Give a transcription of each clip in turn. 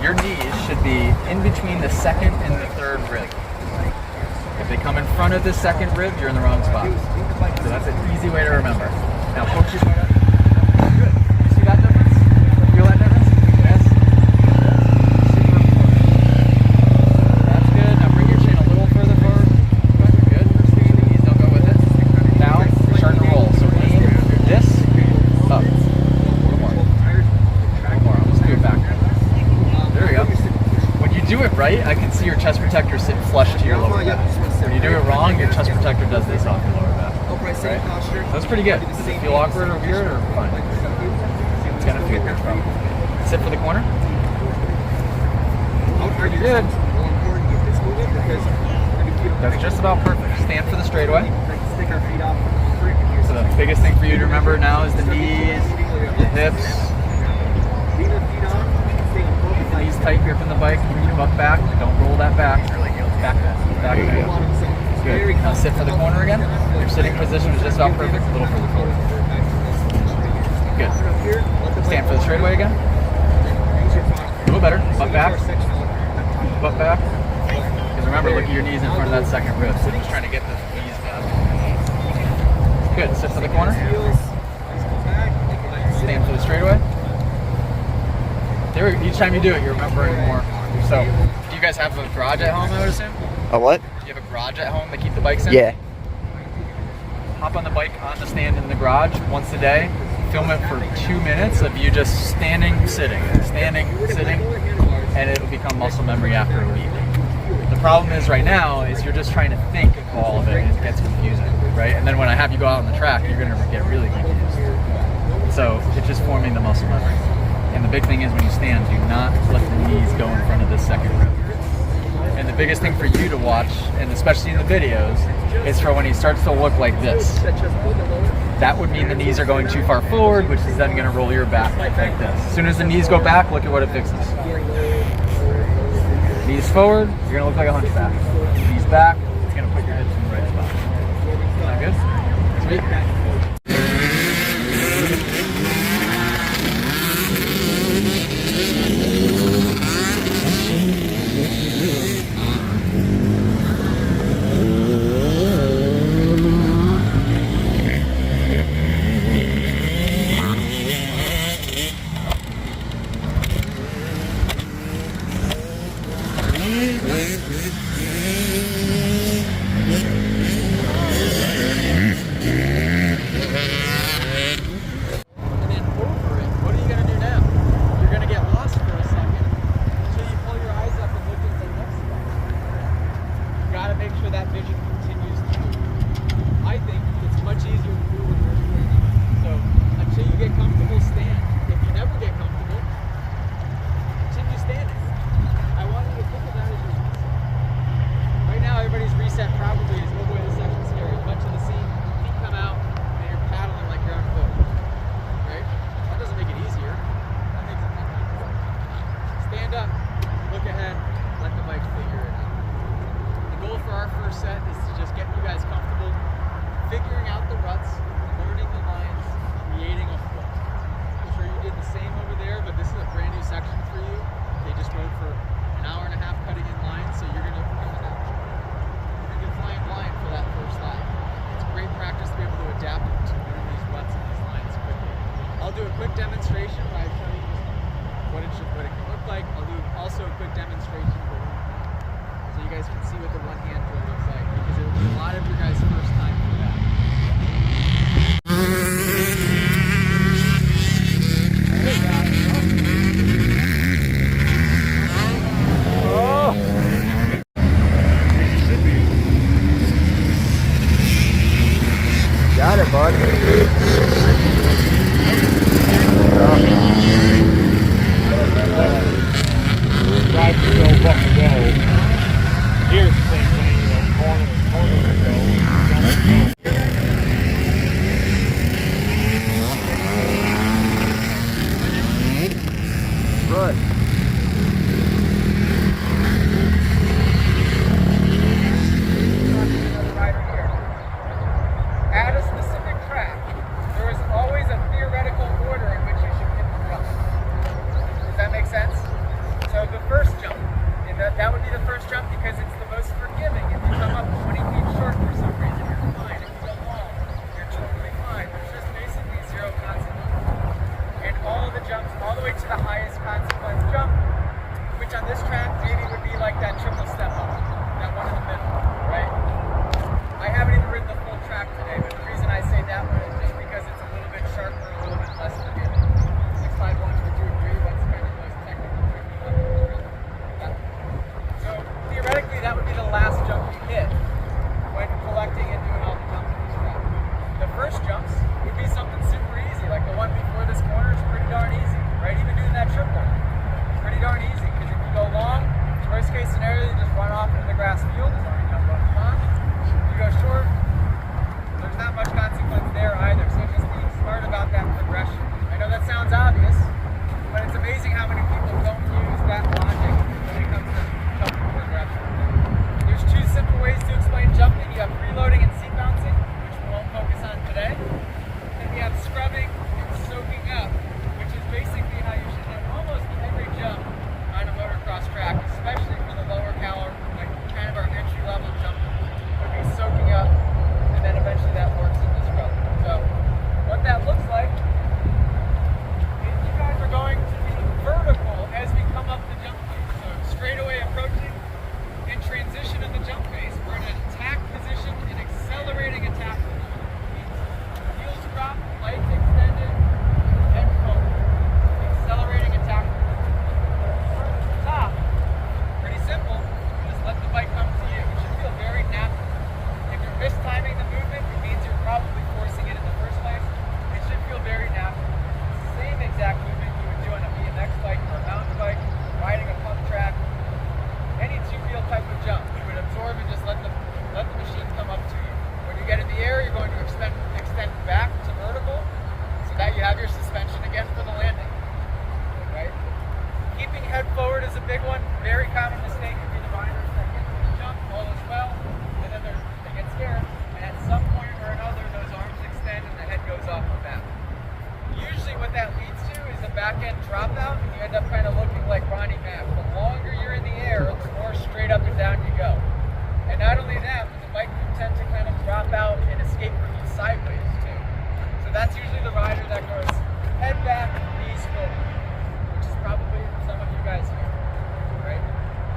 your knees should be in between the second and the third rib. If they come in front of the second rib, you're in the wrong spot. So that's an easy way to remember. Now focus your head up. Good. You see that difference? Feel that difference? Yes. Super important. That's good. Now bring your chin a little further forward. Good. The knees don't go with it. Now you're starting to roll. So lean this up. One more. Let's do it back. There we go. When you do it right, I can see your chest protector sit flush to your lower back. When you do it wrong, your chest protector does this off your lower back. Right? That's pretty good. Does it feel awkward or weird or fine? It's gonna feel good. Sit for the corner. Good. That's just about perfect. Stand for the straightaway. So the biggest thing for you to remember now is the knees, the hips. Keep the knees tight here from the bike. Keep your butt back. Don't roll that back. Back. Good. Now sit for the corner again. Your sitting position is just about perfect. A little further forward. Good. Stand for the straightaway again. A little better. Butt back. Butt back. Because remember, look at your knees in front of that second rib. So just trying to get the knees back. Good. Sit for the corner. Stand for the straightaway. There. Each time you do it, you're remembering more. So, do you guys have a garage at home, I would assume? A what? Do you have a garage at home to keep the bikes in? Yeah. Hop on the bike on the stand in the garage once a day. Film it for 2 minutes of you just standing, sitting, and it'll become muscle memory after a week. The problem is right now is you're just trying to think of all of it and it gets confusing, right? And then when I have you go out on the track, you're gonna get really confused. So it's just forming the muscle memory. And the big thing is when you stand, do not let the knees go in front of this second rib. And the biggest thing for you to watch, and especially in the videos, is for when he starts to look like this. That would mean the knees are going too far forward, which is then going to roll your back like this. As soon as the knees go back, look at what it fixes. Knees forward, you're going to look like a hunchback. Knees back, it's going to put your hips in the right spot. Sound good? Sweet. Got it, bud. Drive to go, buck to go. Here's the same thing, you know, corner to go. Good. At a specific track, there is always a theoretical order in which you should hit the front. Does that make sense? So the the first jump because it's the most forgiving. If you come up 20 feet short for some reason, you're fine. If you go long, you're totally fine. There's just basically zero consequence. And all of the jumps, all the way to the highest consequence jump, which on this track maybe would be like that triple step up, that one in the middle, right? I haven't even ridden the full track today, but the reason I say that one is just because it's a little bit sharper, a little bit less forgiving. 651, would you agree? That's kind of the most technical tricky level. So theoretically, that would be the last jump you hit when collecting and doing all the jumping this track. The first jumps would be something super easy, like the one before this corner is pretty darn easy, right? Even doing that triple, pretty darn easy, because if you go long, worst case scenario, you just run off into the grass field, as long as you don't run pond. If you go short, there's not much consequence there either, so just being smart about that progression. I know that sounds obvious, but it's amazing how many people don't use that logic when it comes to jumping progression. There's two simple ways to explain jumping. You have preloading and seat bouncing, which we won't focus on today. And you have scrubbing and soaking up, which is basically how you should hit almost every jump on a motocross track, especially for the lower caliber, like kind of our entry level jump, would be soaking up, and then eventually that works into scrubbing. So what that looks like is you guys are going to be vertical as we come up the jump face. So straight away approaching in transition in the jump face, we're in an attack position, an accelerating attack position. Heels drop, legs extended, and forward. Accelerating attack position. Start at the top. Pretty simple. Just let the bike come to you. It should feel very natural. If you're mistiming the movement, it means you're probably forcing it in the first place. It should feel very natural. Same exact movement you would do on a BMX bike or a mountain bike, riding a pump track, any two-wheel type of jump. You would absorb and just let the machines come up to you. When you get in the air, you're going to extend back to vertical so that you have your suspension again for the landing. Right? Keeping head forward is a big one. Very common mistake would be the riders that get to the jump, all is well, and then they get scared, and at some point or another, those arms extend and the head goes off the back. Usually what that leads to is a back-end dropout, and you end up kind of looking like Ronnie Mack. The longer you're in the air, the more straight up and down you go. And not only that, but the bike can tend to kind of drop out and escape from you sideways too. So that's usually the rider that goes head back, knees forward, which is probably some of you guys here, right?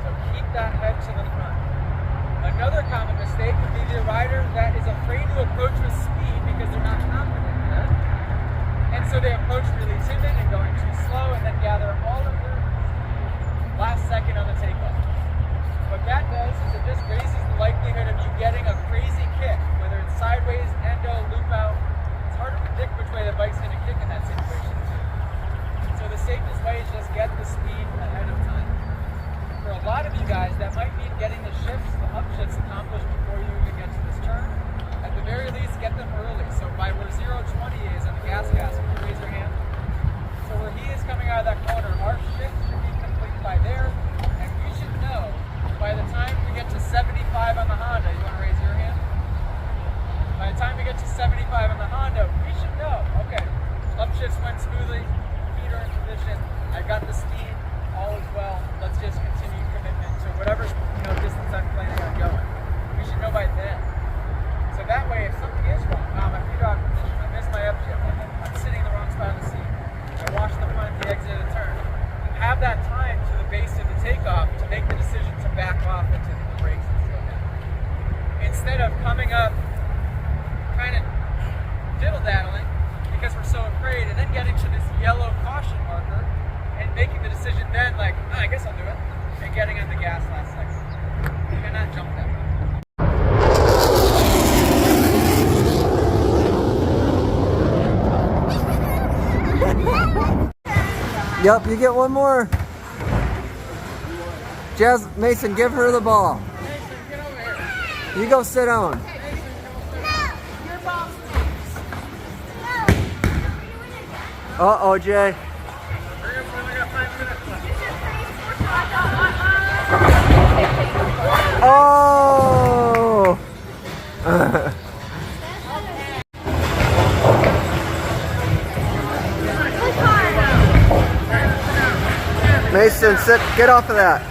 So keep that head to the front. Another common mistake would be the rider that is afraid to approach with speed because they're not confident yet. And so they approach really timid and going too slow and then gather all of their speed last second on the takeoff. What that does is it just raises the likelihood of you getting a crazy kick, whether it's sideways, endo, loop out. It's hard to predict which way the bike's going to kick in that situation too. So the safest way is just get the speed ahead of time. For a lot of you guys, that might mean getting the shifts, the upshifts accomplished before you even get to this turn. At the very least, get them early. So by where 0-20 is on the gas, can you raise your hand? So where he is coming out of that corner, our shift should be complete by there, and we should know by the time we get to 75 on the Honda, you want to raise your hand? By the time we get to 75 on the Honda, we should know, okay, upshifts went smoothly, feet are in position, I got the speed, all is well, let's just continue commitment to whatever distance I'm planning on going. We should know by then. So that way, if something is wrong, my feet are out of position, I missed my upshift, I'm sitting in the wrong spot on the seat, I washed the front at the exit of the turn, you have that time to the base of the takeoff to make the decision to back off into the brakes and slow down. Instead of coming up, kind of diddle-daddling, because we're so afraid, and then getting to this yellow caution marker, and making the decision then, like, I guess I'll do it, and getting on the gas last second. You cannot jump that way. Yep, you get one more. Mason, give her the ball. Mason, get over here. You go sit down. Your ball. Uh-oh, Jay. Hurry up, we only got 5 minutes left. Oh! Mason, get off of that.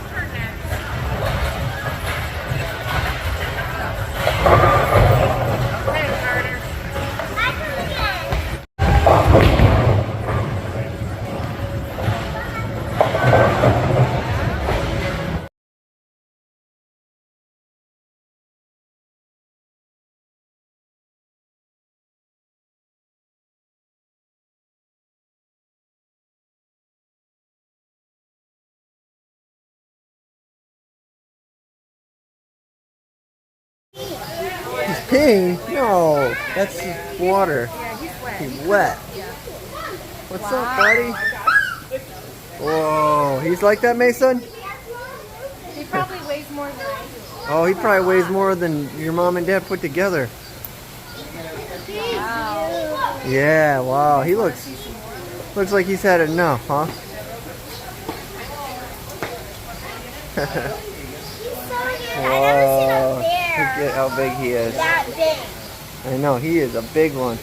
peeing? No, that's just water. Yeah, he's wet. He's wet. What's up, buddy? Whoa, he's like that, Mason? He probably weighs more than I do. Oh, he probably weighs more than your mom and dad put together. Wow. Yeah, wow, he looks like he's had enough, huh? Whoa, look at how big he is. That big. I know, he is a big one.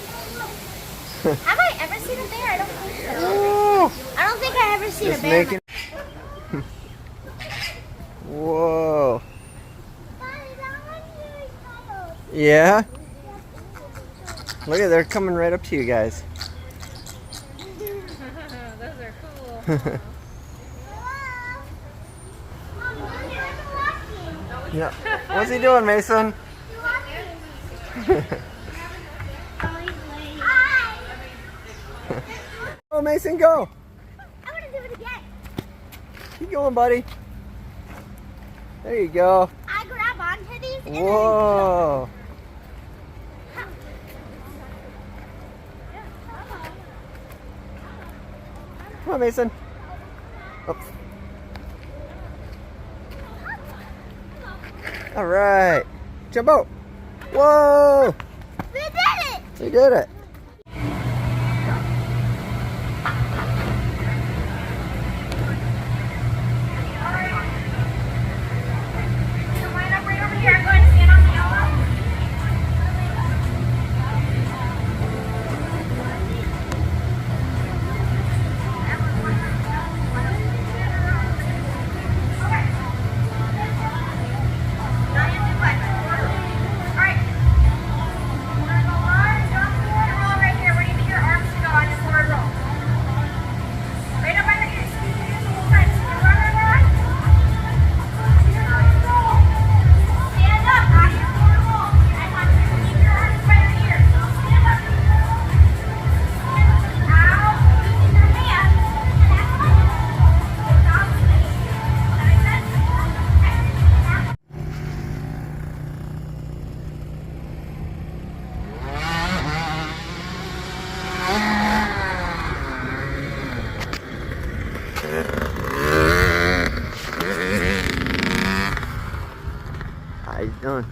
Have I ever seen a bear? I don't think so. Whoa, I don't think I ever seen just a bear. making. Whoa. Yeah? Look at, they're coming right up to you guys. Those are cool. Yeah. What's he doing, Mason? Oh, Mason, go. I want to do it again. Keep going, buddy. There you go. I grab onto these and Whoa. Come on, Mason. Oops. All right. Jump out. Whoa. we did it. We did it. So line up right over here. I'm going to stand on the yellow. How you doing?